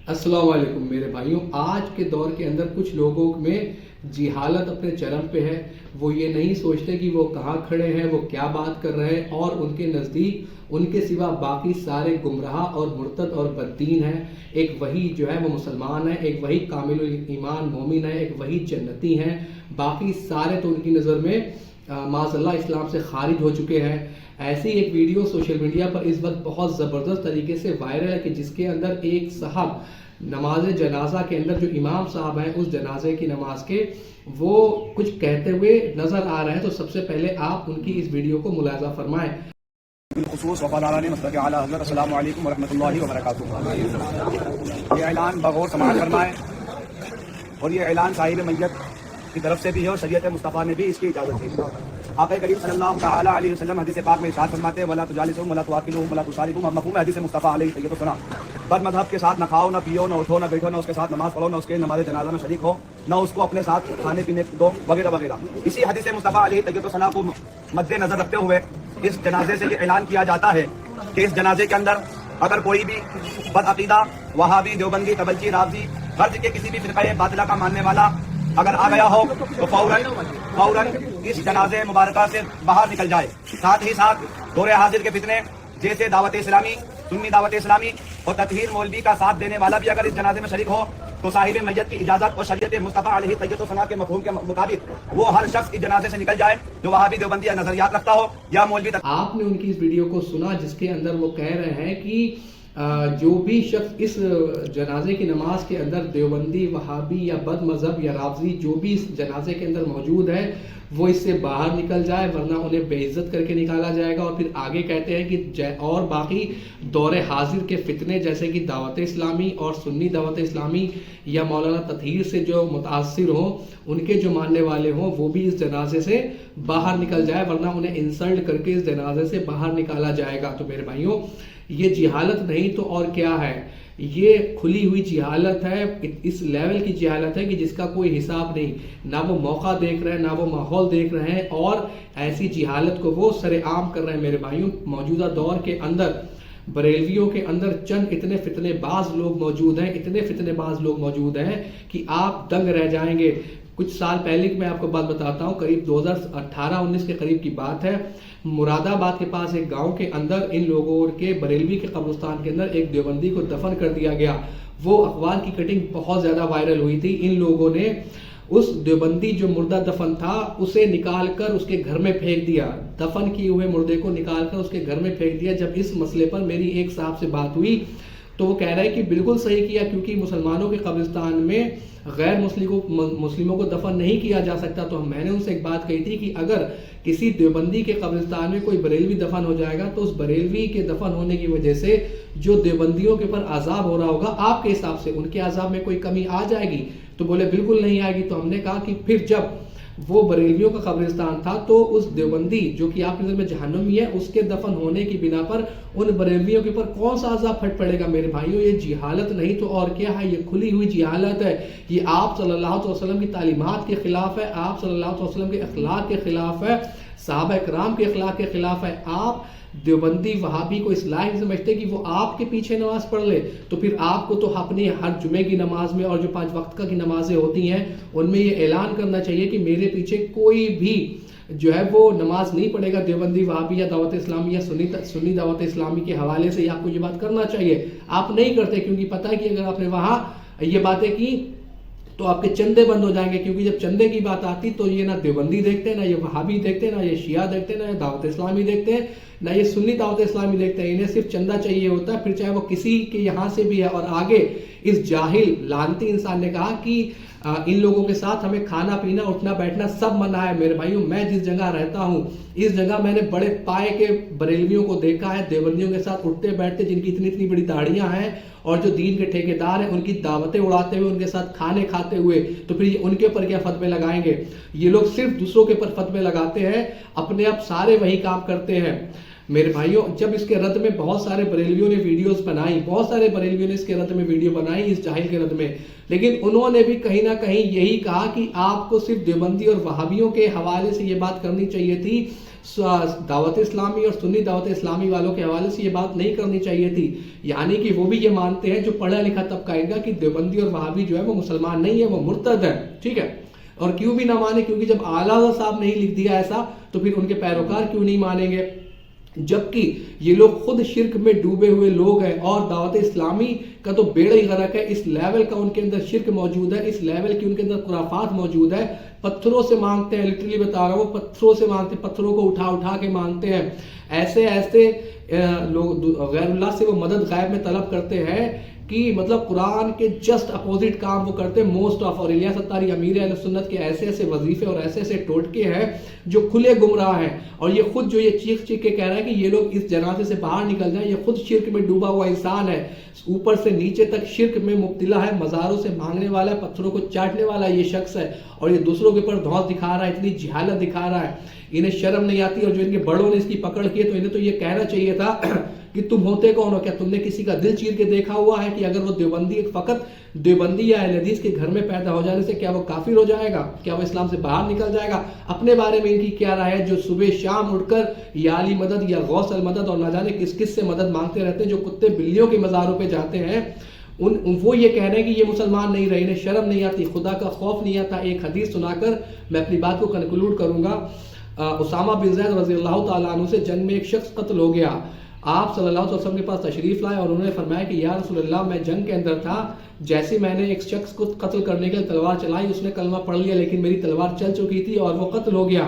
अस्सलाम वालेकुम मेरे भाइयों। आज के दौर के अंदर कुछ लोगों में जिहालत अपने चरम पे है। वो ये नहीं सोचते कि वो कहाँ खड़े हैं, वो क्या बात कर रहे हैं, और उनके नज़दीक उनके सिवा बाकी सारे गुमराह और मुर्तद और बददीन हैं। एक वही जो है वो मुसलमान है, एक वही कामिल ईमान मोमिन है, एक वही जन्नती हैं। बाकी सारे तो उनकी नज़र में माज़अल्लाह इस्लाम से खारिज हो चुके हैं। ऐसी एक वीडियो सोशल मीडिया पर इस वक्त बहुत ज़बरदस्त तरीके से वायरल है कि जिसके अंदर एक साहब नमाज जनाजा के अंदर जो इमाम साहब हैं उस जनाजे की नमाज के वो कुछ कहते हुए नजर आ रहे हैं। तो सबसे पहले आप उनकी इस वीडियो को मुलाजा फरमाएं। ये ऐलान बगौर समाज करना है और ये ऐलान साहिब मैयत की तरफ से भी है और शरीयत मुस्तफ़ा ने भी इसकी इजाज़त दी। आक़ा करीम सल्लल्लाहु तआला अलैहि वसल्लम हदीस पाक में इरशाद फरमाते हैं वला तुजालिसुहुम वला तुआकिलुहुम वला तुसारिकुम। मफ़हूम हदीस मुस्तफ़ा अलैहि सल्लल्लाहु बद मज़हब के साथ न खाओ, न पियो, न उठो, न बैठो, न उसके साथ नमाज पढ़ो, न उसके नमाज जनाजा में शरीक हो, न उसको अपने साथ खाने पीने दो, वगैरह वगैरह। इसी हदीस मुस्तफ़ा अलैहि सल्लल्लाहु को मद्देनजर रखते हुए इस जनाजे से ये ऐलान किया जाता है कि इस जनाजे के अंदर अगर कोई भी बदअक़ीदा वहाबी, देवबंदी, तबलची, राज़ी, फर्ज के किसी भी फ़िरक़े बातिला का मानने वाला अगर आ गया हो तो फौरन इस जनाजे मुबारका से बाहर निकल जाए। साथ ही साथ दौरे हाजिर के फितने जैसे दावत इस्लामी, सुन्नी दावत इस्लामी और तत्हीर मौलवी का साथ देने वाला भी अगर इस जनाजे में शरीक हो तो साहिब मैयत की इजाजत और शरीयत मुस्तफ़ा अलैहि सल्लल्लाहु के मफ़हूम के मुताबिक वो हर शख्स इस जनाजे से निकल जाए जो वहाबी, देवबंदी या नजरियात रखता हो या मौलवी। आपने उनकी इस वीडियो को सुना जिसके अंदर वो कह रहे हैं कि जो भी शख्स इस जनाजे की नमाज के अंदर देवबंदी, वहाबी या बद मज़हब या राफ़ज़ी जो भी इस जनाजे के अंदर मौजूद है वो इससे बाहर निकल जाए वरना उन्हें बेइज्जत करके निकाला जाएगा। और फिर आगे कहते हैं कि और बाकी दौरे हाजिर के फितने जैसे कि दावत इस्लामी और सुन्नी दावत इस्लामी या मौलाना तत्हीर से जो मुतासिर हों, उनके जो मानने वाले हों, वो भी इस जनाजे से बाहर निकल जाए वरना उन्हें इंसल्ट करके इस जनाजे से बाहर निकाला जाएगा। तो मेरे भाइयों, ये जिहालत नहीं तो और क्या है, ये खुली हुई जिहालत है। इस लेवल की जिहालत है कि जिसका कोई हिसाब नहीं। ना वो मौका देख रहे हैं, ना वो माहौल देख रहे हैं, और ऐसी जिहालत को वो सरेआम कर रहे हैं। मेरे भाइयों, मौजूदा दौर के अंदर बरेलवियों के अंदर चंद इतने फितनेबाज लोग मौजूद हैं, इतने फितनेबाज लोग मौजूद हैं कि आप दंग रह जाएंगे। कुछ साल पहले की मैं आपको बात बताता हूँ, करीब 2018-19 के करीब की बात है। मुरादाबाद के पास एक गांव के अंदर इन लोगों के बरेलवी के कब्रिस्तान के अंदर एक देवबंदी को दफन कर दिया गया। वो अखबार की कटिंग बहुत ज़्यादा वायरल हुई थी। इन लोगों ने उस देवबंदी जो मुर्दा दफन था उसे निकाल कर उसके घर में फेंक दिया। दफन किए हुए मुर्दे को निकाल कर उसके घर में फेंक दिया। जब इस मसले पर मेरी एक साहब से बात हुई तो वो कह रहा है कि बिल्कुल सही किया, क्योंकि मुसलमानों के कब्रिस्तान में गैर मुस्लिमों को दफन नहीं किया जा सकता। तो मैंने उनसे एक बात कही थी कि अगर किसी देवबंदी के कब्रिस्तान में कोई बरेलवी दफन हो जाएगा तो उस बरेलवी के दफन होने की वजह से जो देवबंदियों के ऊपर अजाब हो रहा होगा, आपके हिसाब से उनके अजाब में कोई कमी आ जाएगी? तो बोले बिल्कुल नहीं आएगी। तो हमने कहा कि फिर जब वो बरेलवियों का कब्रिस्तान था तो उस देवबंदी जो कि आपकी नज़र में जहन्नमी है उसके दफन होने की बिना पर उन बरेलवियों के ऊपर कौन सा अजाब फट पड़ेगा? मेरे भाइयों, ये जिहालत नहीं तो और क्या है, ये खुली हुई जिहालत है। ये आप सल्लल्लाहु अलैहि वसल्लम की तालीमात के खिलाफ है, आप सल्लल्लाहु अलैहि वसल्लम के अखलाक के खिलाफ है, सहाबा इकराम के अखलाक के खिलाफ है। आप देवबंदी वहाबी को इस लायक समझते कि वो आपके पीछे नमाज पढ़ ले, तो फिर आपको तो अपनी हर जुमे की नमाज में और जो 5 वक्त की नमाजें होती हैं उनमें ये ऐलान करना चाहिए कि मेरे पीछे कोई भी जो है वो नमाज नहीं पढ़ेगा देवबंदी, वहाबी या दावत इस्लामी या सुन्नी दावत इस्लामी के हवाले से। आपको ये बात करना चाहिए। आप नहीं करते क्योंकि पता है कि अगर आपने वहां ये बातें की तो आपके चंदे बंद हो जाएंगे, क्योंकि जब चंदे की बात आती तो ये ना देवबंदी देखते हैं, ना ये वहाबी देखते हैं, ना ये शिया देखते हैं, ना ये दावत इस्लामी देखते हैं, ना ये सुन्नी दावत इस्लामी देखते हैं। इन्हें सिर्फ चंदा चाहिए होता है, फिर चाहे वो किसी के यहाँ से भी है। और आगे इस जाहिल लानती इंसान ने कहा कि इन लोगों के साथ हमें खाना पीना उठना बैठना सब मना है। मेरे भाइयों, मैं जिस जगह रहता हूँ इस जगह मैंने बड़े पाए के बरेलवियों को देखा है, देवबंदियों के साथ उठते बैठते, जिनकी इतनी इतनी बड़ी दाढ़ियां हैं और जो दीन के ठेकेदार हैं उनकी दावतें उड़ाते हुए, उनके साथ खाने खाते हुए। तो फिर ये उनके ऊपर क्या फतवे लगाएंगे? ये लोग सिर्फ दूसरों के ऊपर फतवे लगाते हैं, अपने आप सारे वही काम करते हैं। मेरे भाइयों, जब इसके रद्द में बहुत सारे बरेलवियों ने वीडियोस बनाई, बहुत सारे बरेलवियों ने इसके रद्द में वीडियो बनाई इस जाहिल के रद्द में, लेकिन उन्होंने भी कहीं ना कहीं यही कहा कि आपको सिर्फ देवबंदी और वहाबियों के हवाले से ये बात करनी चाहिए थी دعوت اسلامی اور سنی دعوت اسلامی والوں کے حوالے سے یہ بات نہیں کرنی چاہیے تھی. یعنی کہ وہ بھی یہ مانتے ہیں جو پڑھا لکھا طبقہ ان کا کہ دیوبندی اور وہابی جو ہے وہ مسلمان نہیں ہے, وہ مرتد ہے. ٹھیک ہے, اور کیوں بھی نہ مانے, کیونکہ جب اعلیٰ حضرت صاحب نے لکھ دیا ایسا تو پھر ان کے پیروکار کیوں نہیں مانیں گے, جبکہ یہ لوگ خود شرک میں ڈوبے ہوئے لوگ ہیں اور دعوت اسلامی کا تو بیڑا ہی غرق ہے. اس لیول کا ان کے اندر شرک موجود ہے, اس لیول کی ان کے اندر خرافات موجود ہے. پتھروں سے مانگتے ہیں, لٹرلی بتا رہا ہوں, پتھروں سے مانگتے ہیں, پتھروں کو اٹھا اٹھا کے مانگتے ہیں. ایسے ایسے لوگ غیر اللہ سے وہ مدد غائب میں طلب کرتے ہیں کہ مطلب قرآن کے جسٹ اپوزٹ کام وہ کرتے ہیں موسٹ آف. اور الیاس اتاری امیر اہل سنت کے ایسے ایسے وظیفے اور ایسے ایسے ٹوٹکے ہیں جو کھلے گمراہ ہیں, اور یہ خود جو یہ چیخ چیخ کے کہہ رہا ہے کہ یہ لوگ اس جنازے سے باہر نکل جائیں. یہ خود شرک میں ڈوبا ہوا انسان ہے, اوپر سے نیچے تک شرک میں مبتلا ہے, مزاروں سے مانگنے والا ہے, پتھروں کو چاٹنے والا یہ شخص ہے, اور یہ دوسروں کے اوپر دھوس دکھا رہا ہے, اتنی جہالت دکھا رہا ہے. انہیں شرم نہیں آتی, اور جو ان کے بڑوں نے اس کی پکڑ کی ہے تو انہیں تو یہ کہنا چاہیے تھا کہ تم ہوتے کون ہو, کیا تم نے کسی کا دل چیر کے دیکھا ہوا ہے کہ اگر وہ دیوبندی فقط دیوبندی یا اہل حدیث کے گھر میں پیدا ہو جانے سے کیا وہ کافر ہو جائے گا, کیا وہ اسلام سے باہر نکل جائے گا؟ اپنے بارے میں ان کی کیا رائے ہے جو صبح شام اٹھ کر یا علی مدد یا غوث المدد اور نہ جانے کس کس سے مدد مانگتے رہتے ہیں, جو کتے بلیوں کے مزاروں پہ جاتے ہیں, وہ یہ کہہ رہے ہیں کہ یہ مسلمان نہیں رہے, انہیں شرم نہیں آتی, خدا کا خوف نہیں آتا. ایک حدیث سنا کر میں اپنی بات کو کنکلوڈ کروں گا. اسامہ بن زید رضی اللہ تعالیٰ عنہ سے جنگ میں ایک شخص قتل ہو گیا. آپ صلی اللہ علیہ وسلم کے پاس تشریف لائے اور انہوں نے فرمایا کہ یا رسول اللہ, میں جنگ کے اندر تھا, جیسے میں نے ایک شخص کو قتل کرنے کے لیے تلوار چلائی, اس نے کلمہ پڑھ لیا لیکن میری تلوار چل چکی تھی اور وہ قتل ہو گیا.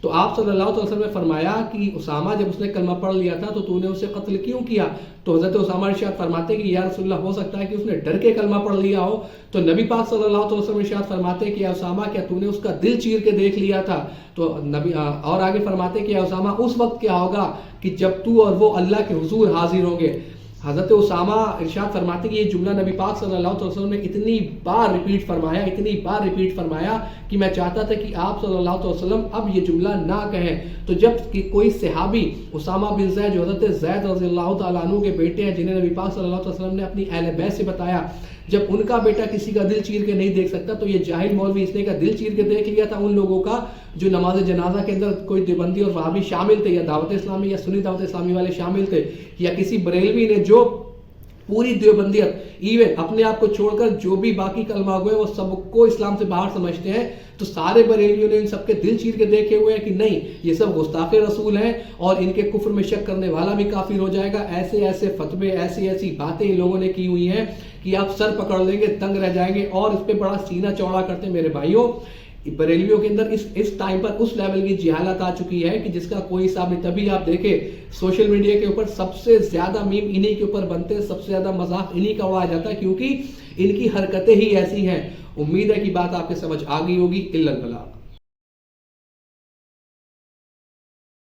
تو آپ صلی اللہ علیہ وسلم نے فرمایا کہ اسامہ, جب اس نے کلمہ پڑھ لیا تھا تو نے اسے قتل کیوں کیا؟ تو حضرت اسامہ ارشاد فرماتے کہ یا رسول اللہ, ہو سکتا ہے کہ اس نے ڈر کے کلمہ پڑھ لیا ہو. تو نبی پاک صلی اللہ علیہ وسلم ارشاد فرماتے کہ یا اسامہ, کیا تو نے اس کا دل چیر کے دیکھ لیا تھا؟ تو نبی اور آگے فرماتے کہ یا اسامہ, اس وقت کیا ہوگا کہ جب تو اور وہ اللہ کے حضور حاضر ہوں گے. حضرت اسامہ ارشاد فرماتے کہ یہ جملہ نبی پاک صلی اللہ علیہ وسلم نے اتنی بار ریپیٹ فرمایا کہ میں چاہتا تھا کہ آپ صلی اللہ علیہ وسلم اب یہ جملہ نہ کہیں. تو جب کہ کوئی صحابی اسامہ بن زید جو حضرت زید رضی اللہ تعالیٰ عنہ کے بیٹے ہیں, جنہیں نبی پاک صلی اللہ علیہ وسلم نے اپنی اہل بیت سے بتایا, جب ان کا بیٹا کسی کا دل چیر کے نہیں دیکھ سکتا تو یہ جاہل مولوی اس نے کا دل چیر کے دیکھ لیا تھا ان لوگوں کا جو نماز جنازہ کے اندر کوئی دیوبندی اور وہابی شامل تھے, یا دعوت اسلامی یا سنی دعوت اسلامی والے شامل تھے, یا کسی بریلوی نے جو پوری دیوبندیت ایون اپنے آپ کو چھوڑ کر جو بھی باقی کلمہ ہوئے وہ سب کو اسلام سے باہر سمجھتے ہیں. تو سارے بریلیوں نے ان سب کے دل چیر کے دیکھے ہوئے ہیں کہ نہیں, یہ سب گستاخ رسول ہیں اور ان کے کفر میں شک کرنے والا بھی کافر ہو جائے گا. ایسے ایسے فتوے, ایسی ایسی باتیں ان لوگوں نے کی ہوئی ہیں کہ آپ سر پکڑ لیں گے, دنگ رہ جائیں گے, اور اس پہ بڑا سینہ چوڑا کرتے ہیں. میرے بھائیوں, بریلویوں کے اندر اس ٹائم پر اس لیول کی جہالت آ چکی ہے کہ جس کا کوئی حساب نہیں. تبھی آپ دیکھیں سوشل میڈیا کے اوپر سب سے زیادہ میم انہی کے اوپر بنتے ہیں, سب سے زیادہ مذاق انہی کا اڑایا جاتا ہے, کیونکہ ان کی حرکتیں ہی ایسی ہیں. امید ہے کہ بات آپ کے سمجھ آ گئی ہوگی. الا البلاغ.